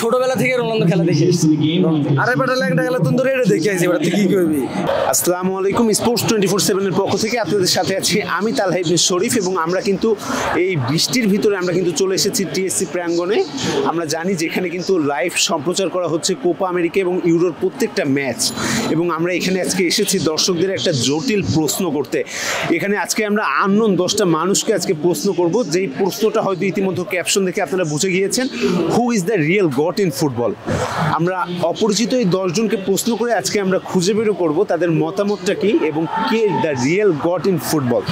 ছোটবেলা থেকে রোনালদো খেলা দেখে এসেছি। আরে বেটা ল্যাংটা খেলা তুমি ধরে এটা দেখে আইছি, এবার তুই কি করবি? আসসালামু আলাইকুম। স্পোর্টস 24/7 এর পক্ষ থেকে আপনাদের সাথে আছি আমি তালহা ইবনে শরীফ, এবং আমরা কিন্তু এই বৃষ্টির ভিতরে আমরা কিন্তু চলে এসেছি টিএসসি প্রাঙ্গণে। আমরা জানি যেখানে কিন্তু লাইভ সম্প্রচার করা হচ্ছে কোপা আমেরিকা এবং ইউরোর প্রত্যেকটা ম্যাচ, এবং আমরা এখানে আজকে এসেছি দর্শকদের একটা জটিল প্রশ্ন করতে। এখানে আজকে আমরা আননোন 10টা মানুষকে আজকে প্রশ্ন করব, যেই প্রশ্নটা হয়তো ইতিমধ্যে ক্যাপশন দেখে আপনারা বুঝে গিয়েছেন, হু is the real god in football. আমরা অপরিচিত এই 10 জনকে প্রশ্ন করে আজকে আমরা খুঁজে বের করব তাদের মতামতটা কি এবং কে the real god in football.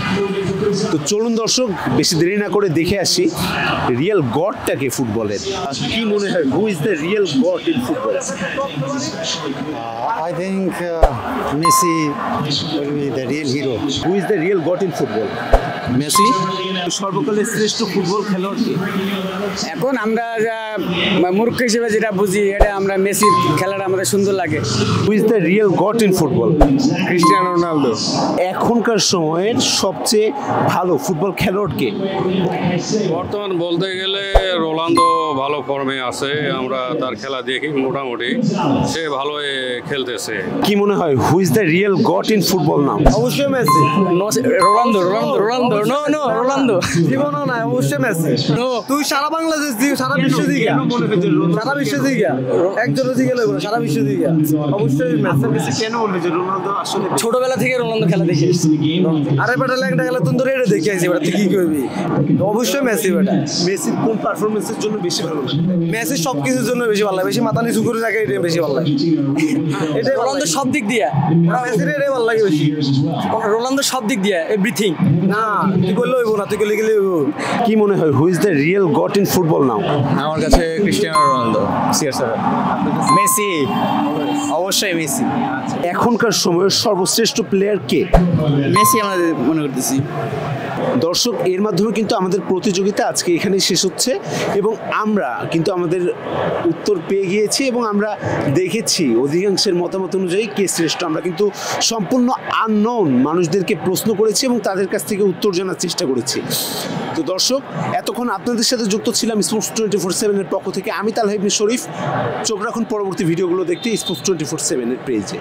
তো চলুন দর্শক, বেশি দেরি না করে দেখে আসি রিয়েল গডটা কে ফুটবলের। কি মনে হয়, who is the real god in football? I think Messi will be the real hero. Who is the real god in football? Messi? সর্বকালের শ্রেষ্ঠ ফুটবল খেলোয়াড় কে? এখন আমরা যা মূর্খ হিসেবে যেটা বুঝি, এটা আমরা মেসির খেলাটা আমাদের সুন্দর লাগে। হু is the real god in football? Cristiano Ronaldo. এখনকার সময়ের সবচেয়ে ভালো ফুটবল খেলোয়াড় কে? বর্তমান বলতে গেলে রোনালদো ভালো ফর্মে আছে, আমরা তার খেলা দেখি মোটামুটি, সে ভালোই খেলতেছে। কি মনে হয়, who is the real god in football now? অবশ্যই Messi. Ronaldo Ronaldo Ronaldo no no Ronaldo জীবনও না, অবশ্যই মেসি। তুই সারা বাংলাদেশ দিও, সারা বিশ্ব দিগা, সারা বিশ্ব দিগা, একজন দিকে লইব সারা বিশ্ব দিগা, অবশ্যই মেসি। কেন বলবে যে রোনালদো আসলে? ছোটবেলা থেকে রোনালদো খেলা দেখে এসেছি। আরে বেটা ল্যাংটা খেলা তুমি ধরে এটা দেখে আইছি, এবার তুই কি করবি? অবশ্যই মেসি বেটা। মেসির কোন পারফরমেন্সের জন্য বেশি ভালো লাগে? মেসি সব কিছুর জন্য বেশি ভালো লাগে, বেশি মাথা নিচু করে থাকে, এটা বেশি ভালো লাগে। এটাই রোনালদো সব দিক দিয়ে, মেসির এটাই ভালো লাগে বেশি। রোনালদো সব দিক দিয়ে এভরিথিং। না তুই করলে হইব না, তুই করলে গেলে হইব। কি মনে হয়, who is the real god in football নাও? আমার কাছে ক্রিস্টিয়ানো রোনালদো। মেসি, অবশ্যই মেসি। এখনকার সময়ের সর্বশ্রেষ্ঠ প্লেয়ার কে? মেসি আমাদের মনে করতেছি। দর্শক, এর মাধ্যমে কিন্তু আমাদের প্রতিযোগিতা আজকে এখানেই শেষ হচ্ছে, এবং আমরা কিন্তু আমাদের উত্তর পেয়ে গিয়েছি এবং আমরা দেখেছি অধিকাংশের মতামত অনুযায়ী কে শ্রেষ্ঠ। আমরা কিন্তু সম্পূর্ণ আননোন মানুষদেরকে প্রশ্ন করেছি এবং তাদের কাছ থেকে উত্তর জানার চেষ্টা করেছি। তো দর্শক, এতক্ষণ আপনাদের সাথে যুক্ত ছিলাম স্পোর্টস 24/7 এর পক্ষ থেকে আমি তালহা ইবনে শরীফ। চোখ রাখুন পরবর্তী ভিডিওগুলো দেখতে স্পোর্টস 24/7 এর পেজে।